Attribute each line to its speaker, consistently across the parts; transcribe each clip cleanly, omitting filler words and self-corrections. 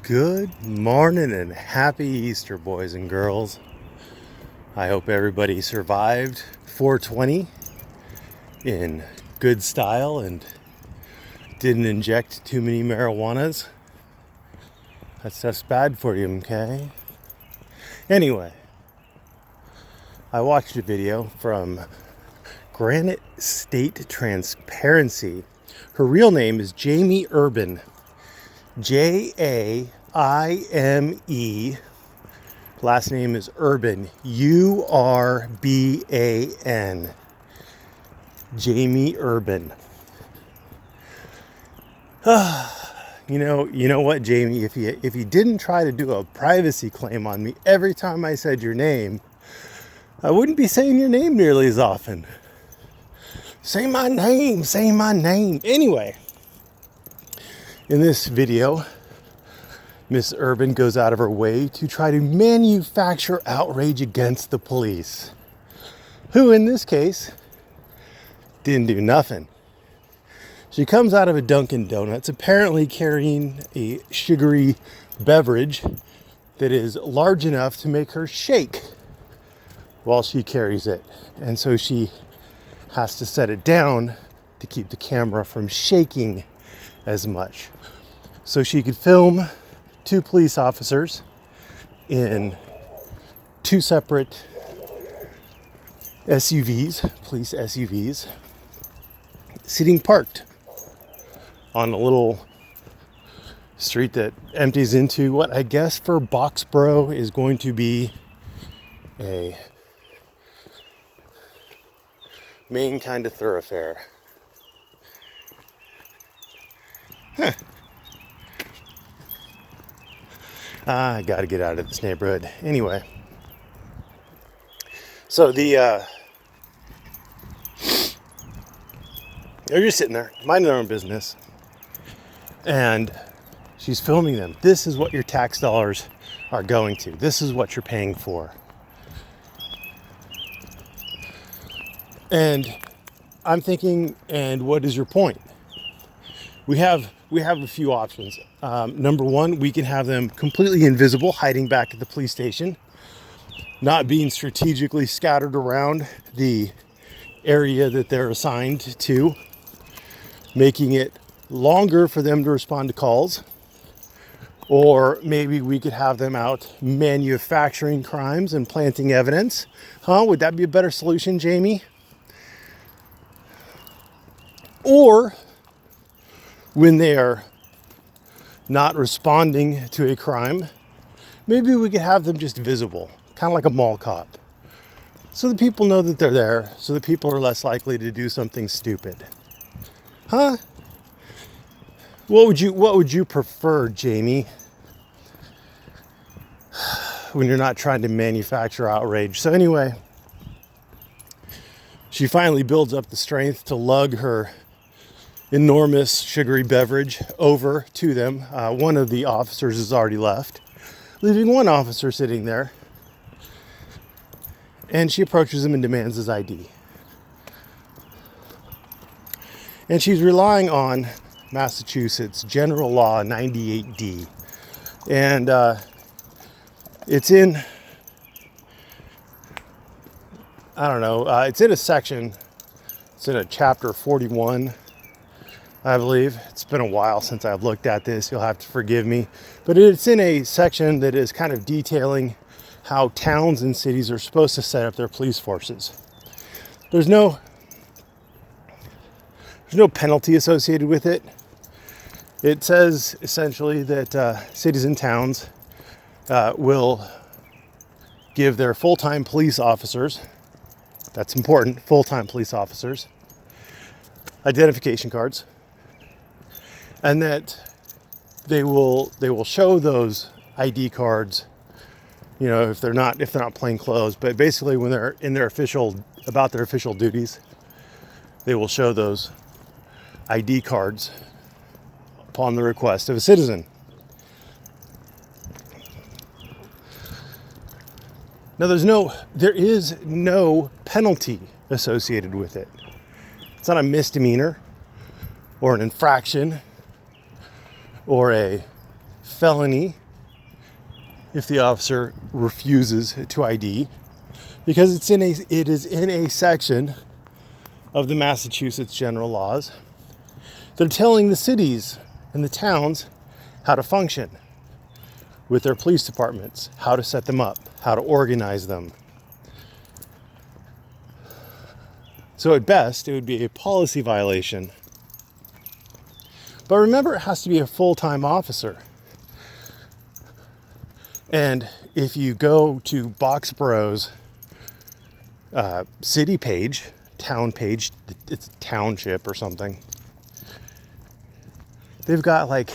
Speaker 1: Good morning and happy Easter, boys and girls. I hope everybody survived 420 in good style and didn't inject too many marijuanas. That stuff's bad for you, okay? Anyway, I watched a video from Granite State Transparency. Her real name is Jamie Urban. Jaime. Last name is Urban. Urban. Jamie Urban. You know what, Jamie? If you didn't try to do a privacy claim on me every time I said your name, I wouldn't be saying your name nearly as often. Say my name. Anyway, in this video, Miss Urban goes out of her way to try to manufacture outrage against the police, who in this case didn't do nothing. She comes out of a Dunkin' Donuts, apparently carrying a sugary beverage that is large enough to make her shake while she carries it. And so she has to set it down to keep the camera from shaking as much. So she could film two police officers in two separate police SUVs, sitting parked on a little street that empties into what I guess for Boxborough is going to be a main kind of thoroughfare. I gotta get out of this neighborhood. Anyway, so they're just sitting there, minding their own business, and she's filming them. This is what your tax dollars are going to. This is what you're paying for. And I'm thinking, and what is your point? We have a few options. Number one, we can have them completely invisible, hiding back at the police station, not being strategically scattered around the area that they're assigned to, making it longer for them to respond to calls. Or maybe we could have them out manufacturing crimes and planting evidence. Would that be a better solution, Jamie? Or when they are not responding to a crime, maybe we could have them just visible, kind of like a mall cop. So the people know that they're there, so the people are less likely to do something stupid. What would you prefer, Jamie, when you're not trying to manufacture outrage? So anyway, she finally builds up the strength to lug her enormous sugary beverage over to them. One of the officers has already left, leaving one officer sitting there. And she approaches him and demands his ID. And she's relying on Massachusetts General Law 98D. And it's in, it's in a section, it's in a chapter 41, I believe. It's been a while since I've looked at this. You'll have to forgive me. But it's in a section that is kind of detailing how towns and cities are supposed to set up their police forces. There's no penalty associated with it. It says essentially that cities and towns will give their full-time police officers, that's important, full-time police officers, identification cards. And that they will show those ID cards, if they're not plain clothes, but basically when they're in their official duties, they will show those ID cards upon the request of a citizen. Now there is no penalty associated with it. It's not a misdemeanor or an infraction or a felony if the officer refuses to ID, because it is in a section of the Massachusetts general laws. They're telling the cities and the towns how to function with their police departments, how to set them up, how to organize them. So at best, it would be a policy violation. But remember, it has to be a full-time officer. And if you go to Boxborough's city page, town page, it's a township or something, they've got like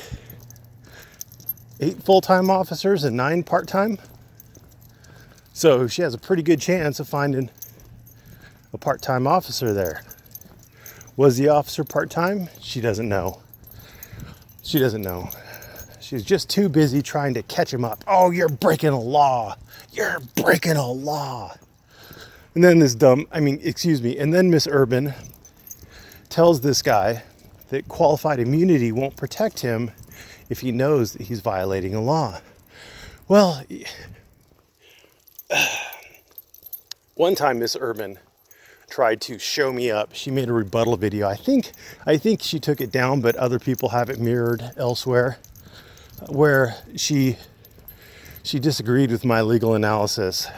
Speaker 1: 8 full-time officers and 9 part-time. So she has a pretty good chance of finding a part-time officer there. Was the officer part-time? She doesn't know. She doesn't know. She's just too busy trying to catch him up. Oh, you're breaking a law. You're breaking a law. And then and then Miss Urban tells this guy that qualified immunity won't protect him if he knows that he's violating a law. Well, one time Miss Urban tried to show me up. She made a rebuttal video. I think she took it down, but other people have it mirrored elsewhere, where she disagreed with my legal analysis,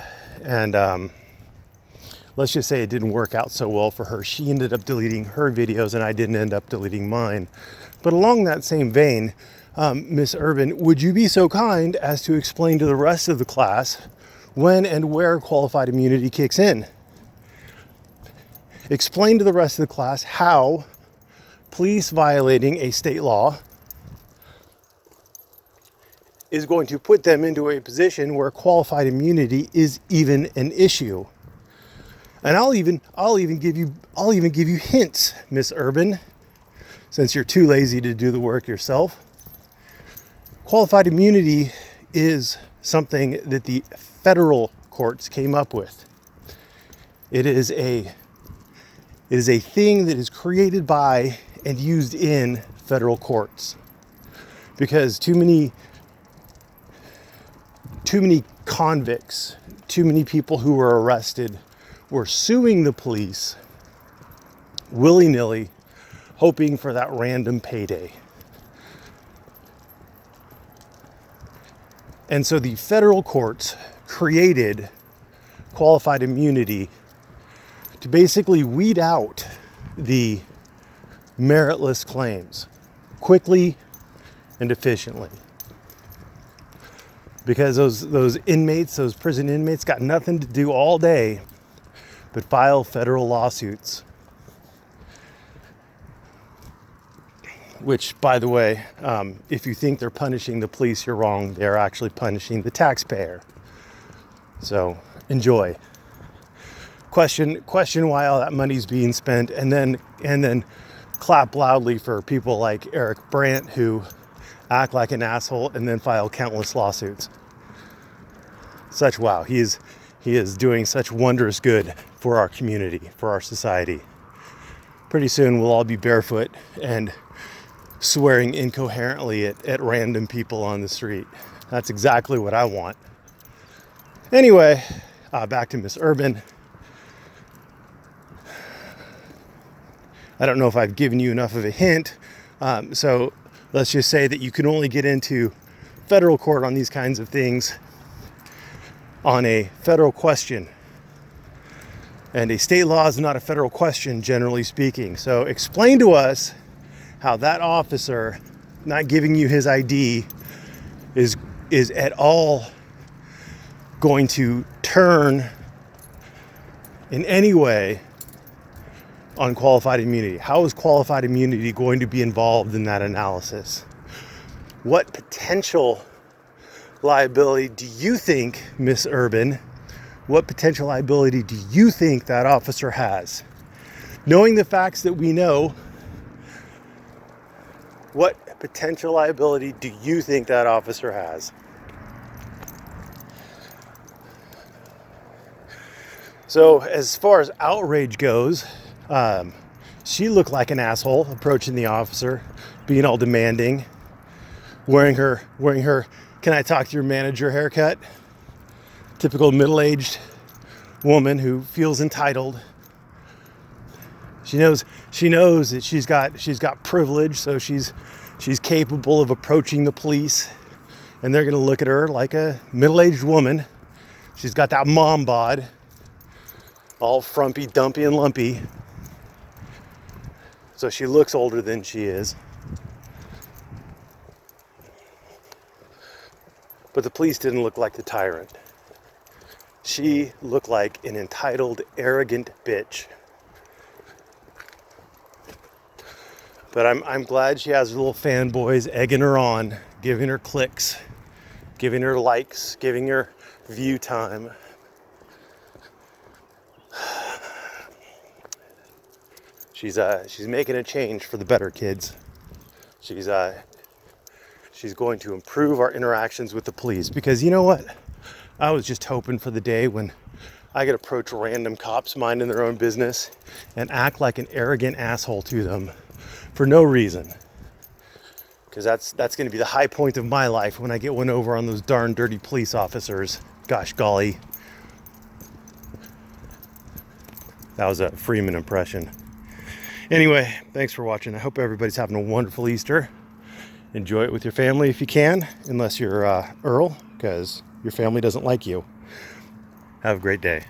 Speaker 1: and let's just say it didn't work out so well for her. She ended up deleting her videos, and I didn't end up deleting mine. But along that same vein, Miss Urban, would you be so kind as to explain to the rest of the class when and where qualified immunity kicks in? Explain to the rest of the class how police violating a state law is going to put them into a position where qualified immunity is even an issue. And I'll even give you hints, Miss Urban, since you're too lazy to do the work yourself. Qualified immunity is something that the federal courts came up with. It is a thing that is created by and used in federal courts, because too many convicts, too many people who were arrested were suing the police willy-nilly, hoping for that random payday. And so the federal courts created qualified immunity to basically weed out the meritless claims quickly and efficiently. Because those inmates, those prison inmates, got nothing to do all day but file federal lawsuits. Which, by the way, if you think they're punishing the police, you're wrong. They're actually punishing the taxpayer. So enjoy. Question why all that money's being spent, and then clap loudly for people like Eric Brandt, who act like an asshole and then file countless lawsuits. He is doing such wondrous good for our community, for our society. Pretty soon we'll all be barefoot and swearing incoherently at random people on the street. That's exactly what I want. Anyway, back to Miss Urban. I don't know if I've given you enough of a hint. So let's just say that you can only get into federal court on these kinds of things on a federal question. And a state law is not a federal question, generally speaking. So explain to us how that officer not giving you his ID is at all going to turn in any way on qualified immunity. How is qualified immunity going to be involved in that analysis? What potential liability do you think, Miss Urban, what potential liability do you think that officer has? Knowing the facts that we know, what potential liability do you think that officer has? So as far as outrage goes, she looked like an asshole approaching the officer, being all demanding, wearing her "Can I talk to your manager" haircut. Typical middle-aged woman who feels entitled. She knows that she's got privilege, so she's capable of approaching the police, and they're going to look at her like a middle-aged woman. She's got that mom bod, all frumpy, dumpy, and lumpy. So she looks older than she is. But the police didn't look like the tyrant. She looked like an entitled, arrogant bitch. But I'm glad she has her little fanboys egging her on, giving her clicks, giving her likes, giving her view time. She's making a change for the better, kids. She's going to improve our interactions with the police, because you know what? I was just hoping for the day when I could approach random cops minding their own business and act like an arrogant asshole to them for no reason. Because that's going to be the high point of my life, when I get one over on those darn dirty police officers. Gosh golly. That was a Freeman impression. Anyway, thanks for watching. I hope everybody's having a wonderful Easter. Enjoy it with your family if you can, unless you're Earl, because your family doesn't like you. Have a great day.